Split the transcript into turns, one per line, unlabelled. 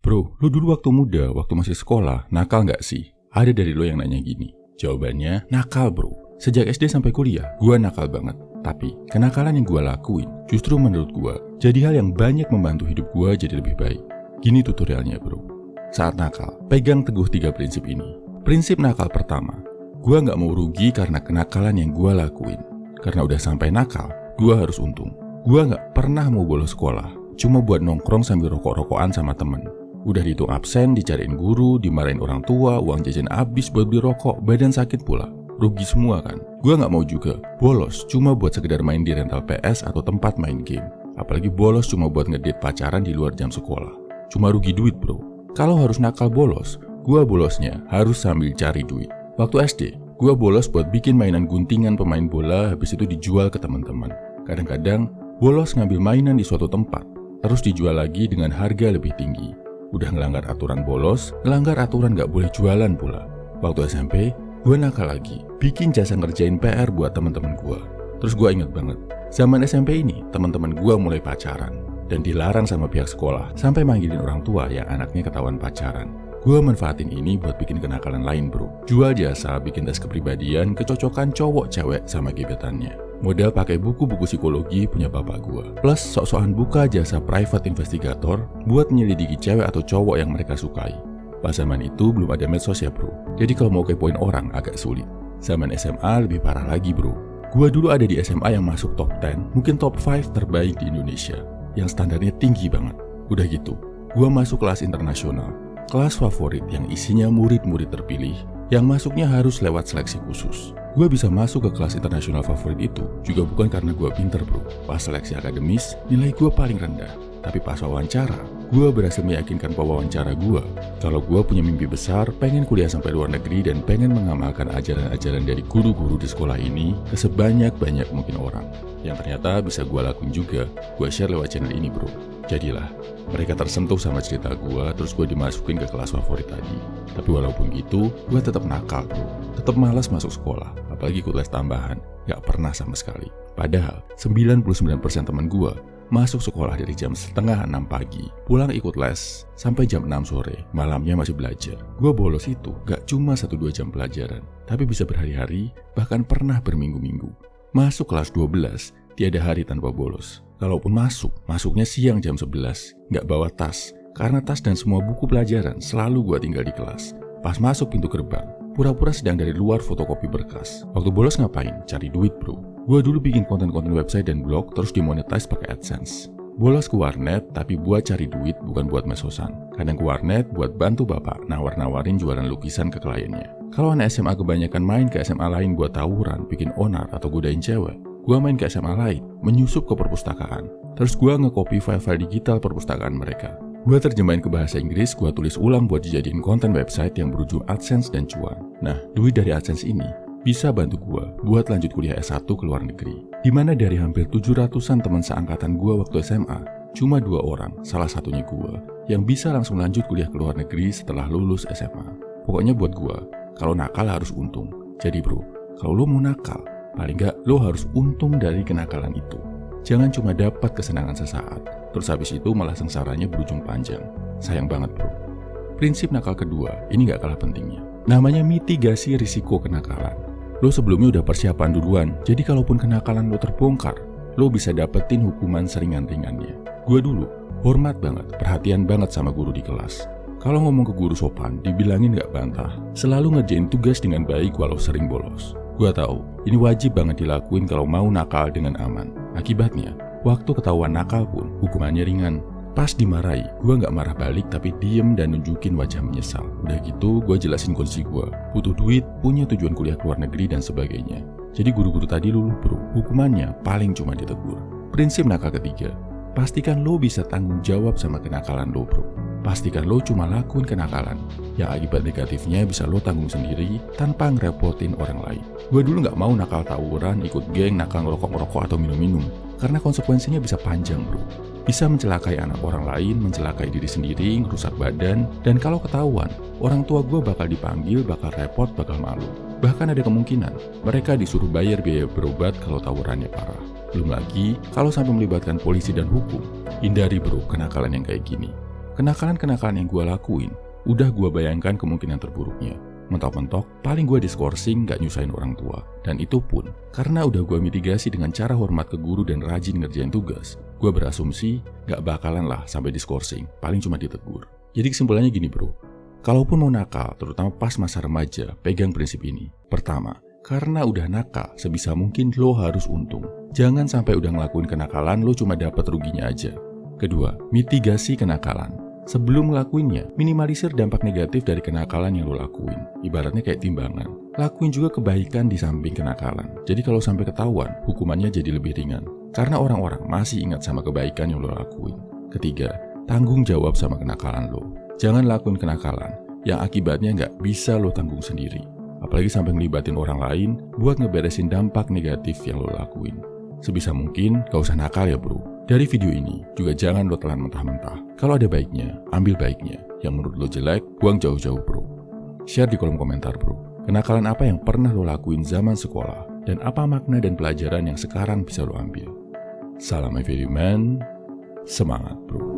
Bro, lu dulu waktu muda, waktu masih sekolah, nakal nggak sih? Ada dari lo yang nanya gini. Jawabannya, nakal bro. Sejak SD sampai kuliah, gue nakal banget. Tapi, kenakalan yang gue lakuin, justru menurut gue, jadi hal yang banyak membantu hidup gue jadi lebih baik. Gini tutorialnya bro. Saat nakal, pegang teguh 3 prinsip ini. Prinsip nakal pertama, gue nggak mau rugi karena kenakalan yang gue lakuin. Karena udah sampai nakal, gue harus untung. Gue nggak pernah mau bolos sekolah, cuma buat nongkrong sambil rokok-rokokan sama temen. Udah dihitung absen, dicariin guru, dimarahin orang tua, uang jajan habis buat beli rokok, badan sakit pula. Rugi semua kan? Gue gak mau juga bolos cuma buat sekedar main di rental PS atau tempat main game. Apalagi bolos cuma buat ngedate pacaran di luar jam sekolah. Cuma rugi duit bro. Kalau harus nakal bolos, gue bolosnya harus sambil cari duit. Waktu SD, gue bolos buat bikin mainan guntingan pemain bola, habis itu dijual ke teman-teman. Kadang-kadang, bolos ngambil mainan di suatu tempat, terus dijual lagi dengan harga lebih tinggi. Udah ngelanggar aturan bolos, ngelanggar aturan gak boleh jualan pula. Waktu SMP, gue nakal lagi, bikin jasa ngerjain PR buat teman-teman gue. Terus gue inget banget, zaman SMP ini teman-teman gue mulai pacaran dan dilarang sama pihak sekolah sampai manggilin orang tua yang anaknya ketahuan pacaran. Gue manfaatin ini buat bikin kenakalan lain bro. Jual jasa, bikin tes kepribadian, kecocokan cowok cewek sama gebetannya. Modal pakai buku-buku psikologi punya bapak gue. Plus sok-sokan buka jasa private investigator buat menyelidiki cewek atau cowok yang mereka sukai. Pas zaman itu belum ada medsos ya bro. Jadi kalau mau kepoin orang agak sulit. Zaman SMA lebih parah lagi bro. Gue dulu ada di SMA yang masuk top 10, mungkin top 5 terbaik di Indonesia. Yang standarnya tinggi banget. Udah gitu, gue masuk kelas internasional. Kelas favorit yang isinya murid-murid terpilih, yang masuknya harus lewat seleksi khusus. Gue bisa masuk ke kelas internasional favorit itu juga bukan karena gue pinter bro. Pas seleksi akademis, nilai gue paling rendah. Tapi pas wawancara, gue berhasil meyakinkan pewawancara gue kalau gue punya mimpi besar, pengen kuliah sampai luar negeri dan pengen mengamalkan ajaran-ajaran dari guru-guru di sekolah ini ke sebanyak-banyak mungkin orang. Yang ternyata bisa gue lakuin juga, gue share lewat channel ini bro. Jadilah, mereka tersentuh sama cerita gue, terus gue dimasukin ke kelas favorit tadi. Tapi walaupun gitu, gue tetap nakal bro. Tetap malas masuk sekolah, apalagi ikut les tambahan. Gak pernah sama sekali. Padahal, 99% teman gue masuk sekolah dari jam 5:30 pagi, pulang ikut les sampai jam 6 sore, malamnya masih belajar. Gue bolos itu gak cuma 1-2 jam pelajaran, tapi bisa berhari-hari, bahkan pernah berminggu-minggu. Masuk kelas 12, tiada hari tanpa bolos. Kalaupun masuknya siang jam 11, gak bawa tas, karena tas dan semua buku pelajaran selalu gue tinggal di kelas. Pas masuk pintu gerbang, pura-pura sedang dari luar fotokopi berkas. Waktu bolos ngapain? Cari duit bro. Gue dulu bikin konten-konten website dan blog terus dimonetize pakai AdSense. Bolos ke warnet tapi buat cari duit bukan buat mesosan. Kadang ke warnet buat bantu bapak nawar-nawarin jualan lukisan ke kliennya. Kalau anak SMA kebanyakan main ke SMA lain buat tawuran, bikin onar atau godain cewek, gue main ke SMA lain, menyusup ke perpustakaan. Terus gue nge-copy file-file digital perpustakaan mereka. Gue terjemahin ke bahasa Inggris, gue tulis ulang buat dijadiin konten website yang berujung AdSense dan cuan. Nah, duit dari AdSense ini bisa bantu gue buat lanjut kuliah S1 ke luar negeri. Dimana dari hampir 700-an teman seangkatan gue waktu SMA, cuma 2 orang, salah satunya gue, yang bisa langsung lanjut kuliah ke luar negeri setelah lulus SMA. Pokoknya buat gue, kalau nakal harus untung. Jadi bro, kalau lo mau nakal, paling gak lo harus untung dari kenakalan itu. Jangan cuma dapat kesenangan sesaat, terus habis itu malah sengsaranya berujung panjang. Sayang banget bro. Prinsip nakal kedua, ini gak kalah pentingnya. Namanya mitigasi risiko kenakalan. Lo sebelumnya udah persiapan duluan, jadi kalaupun kenakalan lo terbongkar, lo bisa dapetin hukuman seringan-ringannya. Gue dulu, hormat banget, perhatian banget sama guru di kelas. Kalau ngomong ke guru sopan, dibilangin gak bantah. Selalu ngerjain tugas dengan baik walau sering bolos. Gue tahu, ini wajib banget dilakuin kalau mau nakal dengan aman. Akibatnya, waktu ketahuan nakal pun hukumannya ringan. Pas dimarahi, gue gak marah balik tapi diem dan nunjukin wajah menyesal. Udah gitu, gue jelasin kondisi gue. Butuh duit, punya tujuan kuliah ke luar negeri dan sebagainya. Jadi guru-guru tadi luluh bro, hukumannya paling cuma ditegur. Prinsip nakal ketiga, pastikan lo bisa tanggung jawab sama kenakalan lo bro. Pastikan lo cuma lakuin kenakalan yang akibat negatifnya bisa lo tanggung sendiri tanpa ngerepotin orang lain. Gue dulu gak mau nakal tawuran, ikut geng, nakal ngerokok-ngerokok atau minum-minum. Karena konsekuensinya bisa panjang bro. Bisa mencelakai anak orang lain, mencelakai diri sendiri, ngerusak badan, dan kalau ketahuan, orang tua gue bakal dipanggil, bakal repot, bakal malu. Bahkan ada kemungkinan mereka disuruh bayar biaya berobat kalau tawurannya parah. Belum lagi, kalau sampai melibatkan polisi dan hukum, hindari bro kenakalan yang kayak gini. kenakalan-kenakalan yang gue lakuin, udah gue bayangkan kemungkinan terburuknya. Mentok-mentok, paling gue diskorsing gak nyusahin orang tua. Dan itu pun, karena udah gue mitigasi dengan cara hormat ke guru dan rajin ngerjain tugas, gue berasumsi gak bakalan lah sampai diskorsing, paling cuma ditegur. Jadi kesimpulannya gini bro, kalaupun mau nakal, terutama pas masa remaja, pegang prinsip ini. Pertama, karena udah nakal, sebisa mungkin lo harus untung. Jangan sampai udah ngelakuin kenakalan, lo cuma dapat ruginya aja. Kedua, mitigasi kenakalan. Sebelum ngelakuinnya, minimalisir dampak negatif dari kenakalan yang lo lakuin. Ibaratnya kayak timbangan. Lakuin juga kebaikan di samping kenakalan. Jadi kalau sampai ketahuan, hukumannya jadi lebih ringan. Karena orang-orang masih ingat sama kebaikan yang lo lakuin. Ketiga, tanggung jawab sama kenakalan lo. Jangan lakuin kenakalan yang akibatnya nggak bisa lo tanggung sendiri. Apalagi sampai ngelibatin orang lain buat ngeberesin dampak negatif yang lo lakuin. Sebisa mungkin gak usah nakal ya bro. Dari video ini juga jangan lo telan mentah-mentah. Kalau ada baiknya, ambil baiknya. Yang menurut lo jelek, buang jauh-jauh bro. Share di kolom komentar bro. Kenakalan apa yang pernah lo lakuin zaman sekolah? Dan apa makna dan pelajaran yang sekarang bisa lo ambil? Salam everyman, semangat bro.